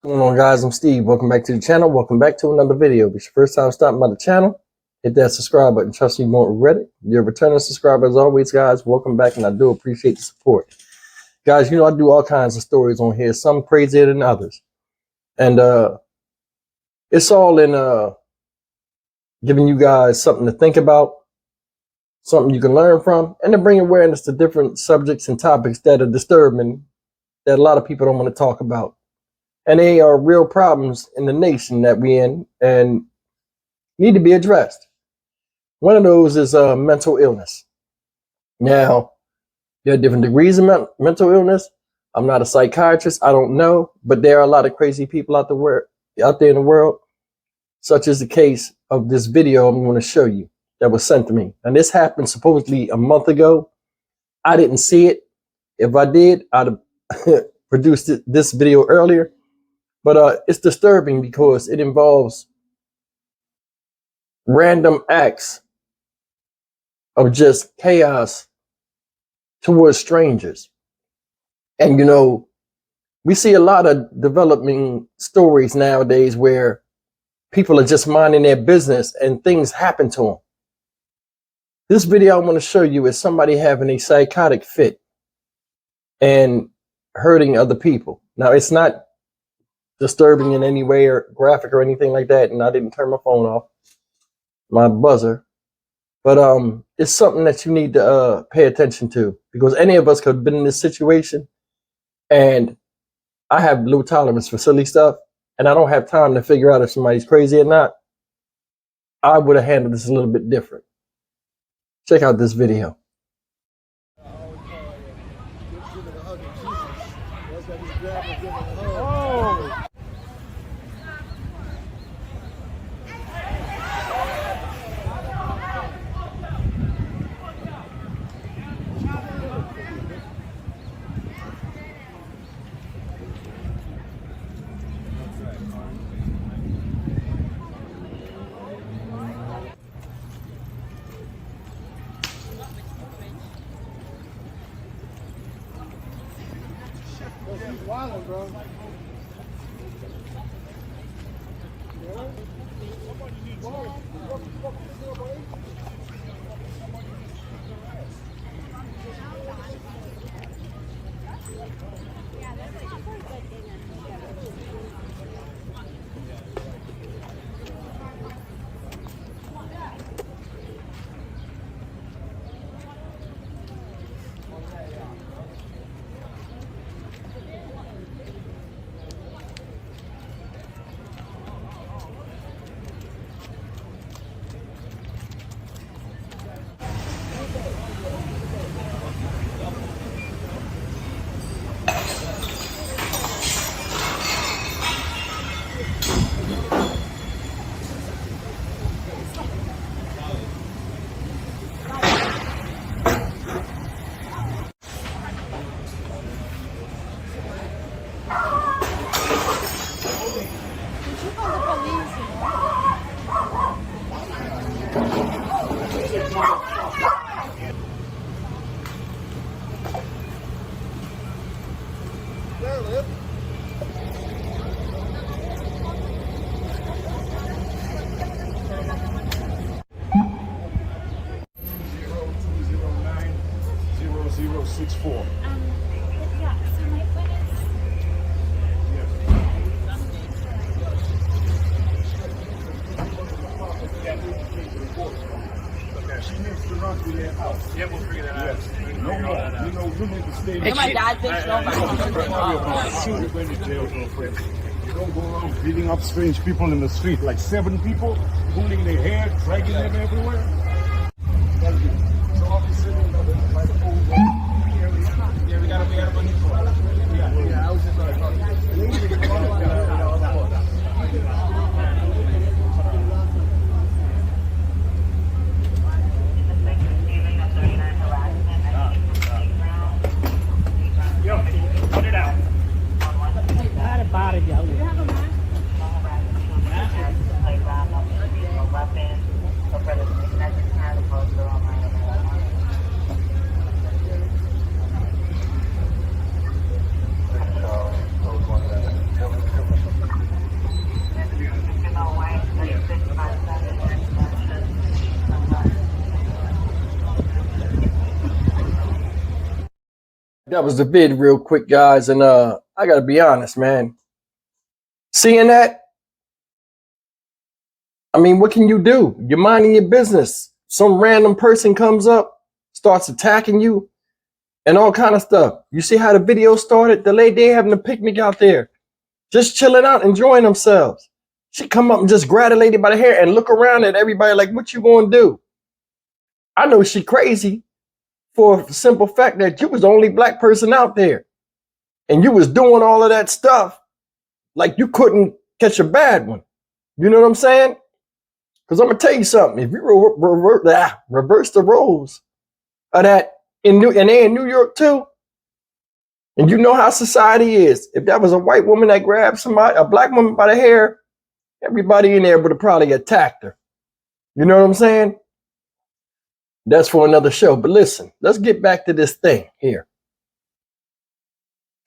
What's going on, guys? I'm Steve. Welcome back to the channel. Welcome back to another video. If it's your first time stopping by the channel, hit that subscribe button. Trust me, you won't regret it. If you're a returning subscriber, as always, guys, welcome back, and I do appreciate the support. Guys, you know I do all kinds of stories on here, some crazier than others. And it's all in giving you guys something to think about, something you can learn from, and to bring awareness to different subjects and topics that are disturbing, that a lot of people don't want to talk about. And they are real problems in the nation that we're in and need to be addressed. One of those is mental illness. Now, there are different degrees of mental illness. I'm not a psychiatrist. I don't know. But there are a lot of crazy people out there in the world, such as the case of this video I'm going to show you that was sent to me. And this happened supposedly a month ago. I didn't see it. If I did, I'd have produced this video earlier. But it's disturbing because it involves random acts of just chaos towards strangers. And, you know, we see a lot of developing stories nowadays where people are just minding their business and things happen to them. This video I want to show you is somebody having a psychotic fit and hurting other people. Now, it's not disturbing in any way or graphic or anything like that, and I didn't turn my phone off, my buzzer, but it's something that you need to pay attention to, because any of us could have been in this situation, and I have low tolerance for silly stuff, and I don't have time to figure out if somebody's crazy or not. I would have handled this a little bit different. Check out this video. Wild, bro. Yeah, so my foot is... She needs to run through that house. Yeah, we'll figure that out. No more. You know, you need to stay. And my dad thinks nobody. You don't go around beating up strange people in the street, like 7 people, pulling their hair, dragging them everywhere. Thank you. So I'll be sitting by the pool. Yeah, we got a bunch of... Yeah, I was just Put it out. That was the vid real quick, guys. And I gotta be honest, man. Seeing that, I mean, what can you do? You're minding your business. Some random person comes up, starts attacking you, and all kind of stuff. You see how the video started? The lady having a picnic out there, just chilling out, enjoying themselves. She come up and just grab the lady by the hair and look around at everybody like, what you gonna do? I know she crazy for the simple fact that you was the only black person out there. And you was doing all of that stuff like you couldn't catch a bad one. You know what I'm saying? Because I'm going to tell you something. If you reverse the roles of that, and they in New York too, and you know how society is, if that was a white woman that grabbed somebody, a black woman by the hair, everybody in there would have probably attacked her. You know what I'm saying? That's for another show. But listen, let's get back to this thing here.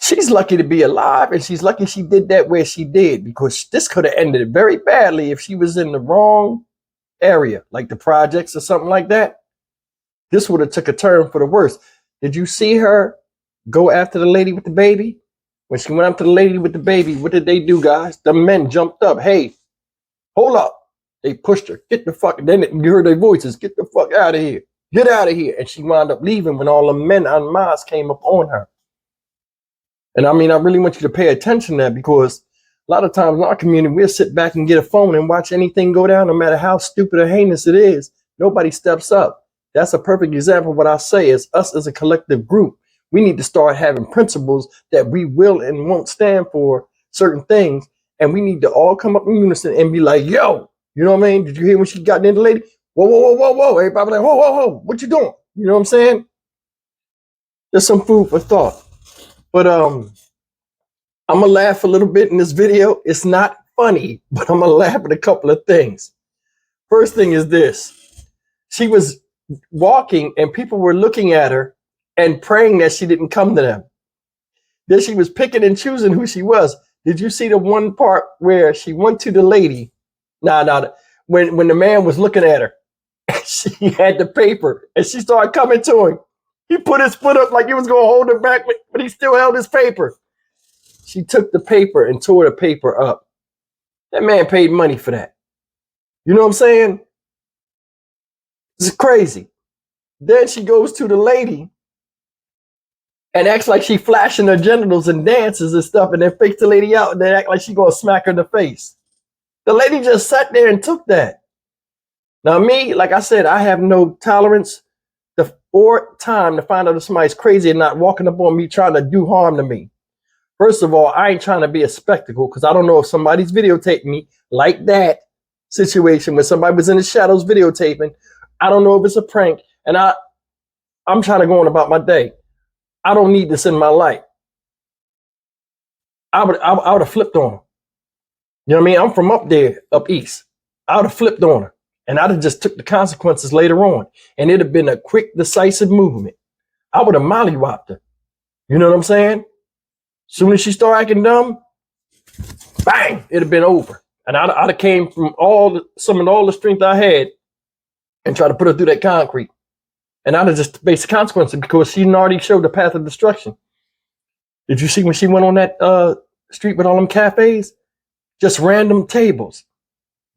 She's lucky to be alive, and she's lucky she did that where she did, because this could have ended very badly if she was in the wrong area, like the projects or something like that. This would have took a turn for the worse. Did you see her go after the lady with the baby? When she went after the lady with the baby, what did they do, guys? The men jumped up. Hey, hold up. They pushed her. Get the fuck. Then you heard their voices. Get the fuck out of here. Get out of here. And she wound up leaving when all the men en masse came up on her. And I mean, I really want you to pay attention to that, because a lot of times in our community, we'll sit back and get a phone and watch anything go down, no matter how stupid or heinous it is. Nobody steps up. That's a perfect example of what I say is us as a collective group. We need to start having principles that we will and won't stand for certain things. And we need to all come up in unison and be like, yo, you know what I mean? Did you hear when she got in the lady? Whoa, whoa, whoa, whoa, whoa. Everybody like, whoa, whoa, whoa. What you doing? You know what I'm saying? There's some food for thought. But I'm gonna laugh a little bit in this video. It's not funny, but I'm gonna laugh at a couple of things. First thing is this. She was walking and people were looking at her and praying that she didn't come to them. Then she was picking and choosing who she was. Did you see the one part where she went to the lady? When the man was looking at her, she had the paper and she started coming to him. He put his foot up like he was going to hold her back, but he still held his paper. She took the paper and tore the paper up. That man paid money for that. You know what I'm saying? It's crazy. Then she goes to the lady and acts like she flashing her genitals and dances and stuff, and then fakes the lady out and then act like she going to smack her in the face. The lady just sat there and took that. Now me, like I said, I have no tolerance or time to find out if somebody's crazy and not walking up on me trying to do harm to me. First of all, I ain't trying to be a spectacle, because I don't know if somebody's videotaping me like that situation where somebody was in the shadows videotaping. I don't know if it's a prank, and I'm trying to go on about my day. I don't need this in my life. I would have flipped on her. You know what I mean? I'm from up there, up east. I would have flipped on her. And I'd have just took the consequences later on. And it'd have been a quick, decisive movement. I would have mollywopped her. You know what I'm saying? Soon as she started acting dumb, bang, it'd have been over. And I'd have came from summoned all the strength I had and tried to put her through that concrete. And I'd have just faced the consequences, because she already showed the path of destruction. Did you see when she went on that street with all them cafes? Just random tables.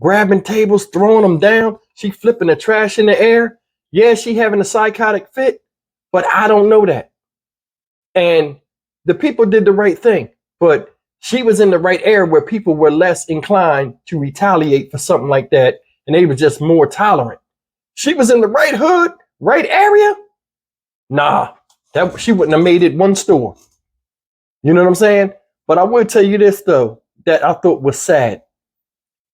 Grabbing tables, throwing them down. She flipping the trash in the air. Yeah, she having a psychotic fit, but I don't know that. And the people did the right thing, but she was in the right area where people were less inclined to retaliate for something like that, and they were just more tolerant. She was in the right hood, right area. Nah, she wouldn't have made it one store. You know what I'm saying? But I will tell you this, though, that I thought was sad.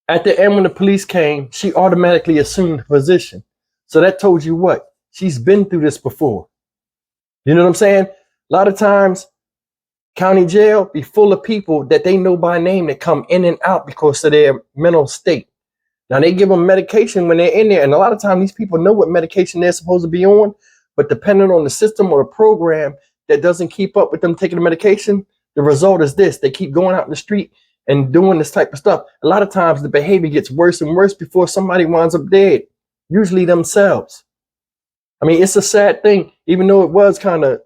At the end, when the police came, she automatically assumed the position. So that told you what? She's been through this before. You know what I'm saying? A lot of times, county jail be full of people that they know by name that come in and out because of their mental state. Now, they give them medication when they're in there. And a lot of times, these people know what medication they're supposed to be on. But depending on the system or the program that doesn't keep up with them taking the medication, the result is this. They keep going out in the street and doing this type of stuff. A lot of times the behavior gets worse and worse before somebody winds up dead, usually themselves. I mean, it's a sad thing, even though it was kind of,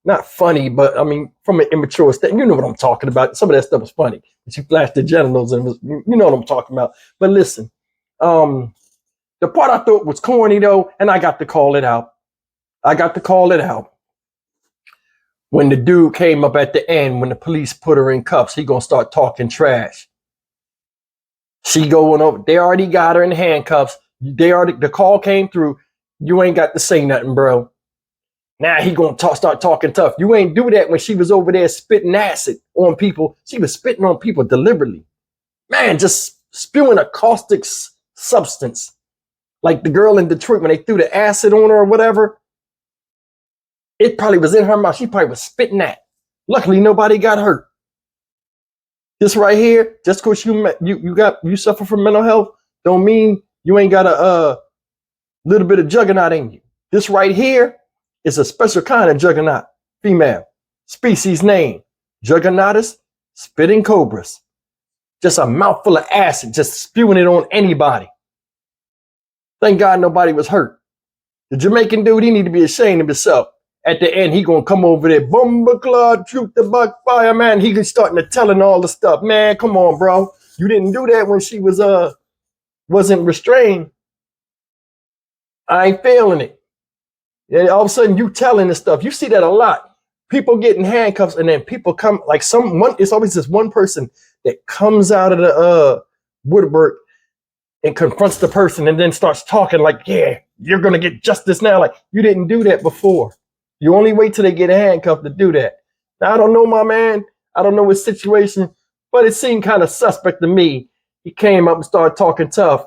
not funny, but I mean, from an immature state, you know what I'm talking about. Some of that stuff was funny. She flashed the genitals and you know what I'm talking about. But listen, the part I thought was corny though, and I got to call it out. I got to call it out. When the dude came up at the end, when the police put her in cuffs, he gonna start talking trash. She going over, they already got her in handcuffs. The call came through. You ain't got to say nothing, bro. Now he gonna start talking tough. You ain't do that when she was over there spitting acid on people. She was spitting on people deliberately. Man, just spewing a caustic substance. Like the girl in Detroit when they threw the acid on her or whatever. It probably was in her mouth. She probably was spitting that. Luckily, nobody got hurt. This right here, just because you suffer from mental health, don't mean you ain't got a little bit of juggernaut in you. This right here is a special kind of juggernaut, female. Species name, Juggernautus spitting cobras. Just a mouthful of acid, just spewing it on anybody. Thank God nobody was hurt. The Jamaican dude, he need to be ashamed of himself. At the end, he gonna come over there, Bumba Claude, shoot the backfire, man. He starting to telling all the stuff. Man, come on, bro. You didn't do that when she was wasn't restrained. I ain't feeling it. And all of a sudden you telling this stuff. You see that a lot. People getting handcuffs and then people come like someone, it's always this one person that comes out of the woodwork and confronts the person and then starts talking like, yeah, you're gonna get justice now. Like you didn't do that before. You only wait till they get handcuffed to do that. Now, I don't know my man. I don't know his situation, but it seemed kind of suspect to me. He came up and started talking tough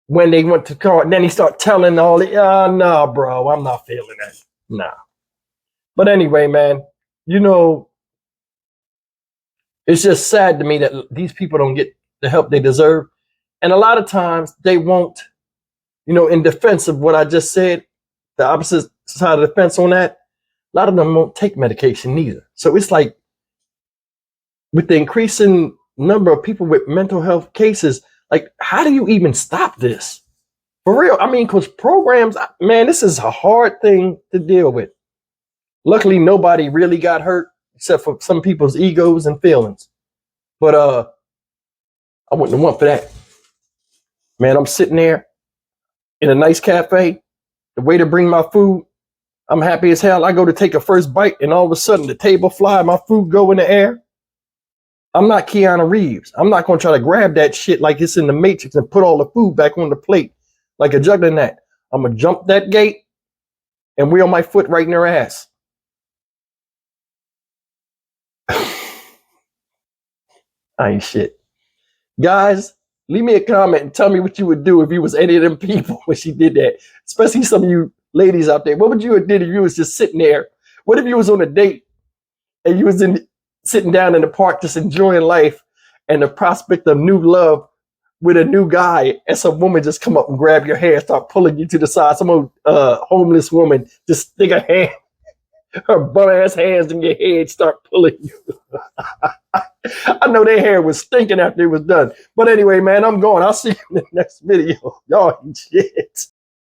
when they went to court. And then he started telling all the, nah, bro, I'm not feeling that. Nah. But anyway, man, you know, it's just sad to me that these people don't get the help they deserve. And a lot of times they won't, you know, in defense of what I just said, the opposite side of the fence on that, a lot of them won't take medication neither. So it's like with the increasing number of people with mental health cases, like how do you even stop this? For real, I mean, because programs, man, this is a hard thing to deal with. Luckily, nobody really got hurt except for some people's egos and feelings. But I wouldn't have went for that. Man, I'm sitting there in a nice cafe, the waiter bring my food. I'm happy as hell. I go to take a first bite and all of a sudden the table fly, my food go in the air. I'm not Keanu Reeves. I'm not going to try to grab that shit like it's in the Matrix and put all the food back on the plate like a juggernaut. I'm going to jump that gate and wheel my foot right in their ass. I ain't shit. Guys, leave me a comment and tell me what you would do if you was any of them people when she did that. Especially some of you ladies out there. What would you have did if you was just sitting there? What if you was on a date and you was sitting down in the park just enjoying life and the prospect of new love with a new guy and some woman just come up and grab your hair, start pulling you to the side. Some old homeless woman just stick her hand, her bum ass hands in your head, start pulling you. I know their hair was stinking after it was done. But anyway, man, I'm going. I'll see you in the next video. Y'all ain't shit.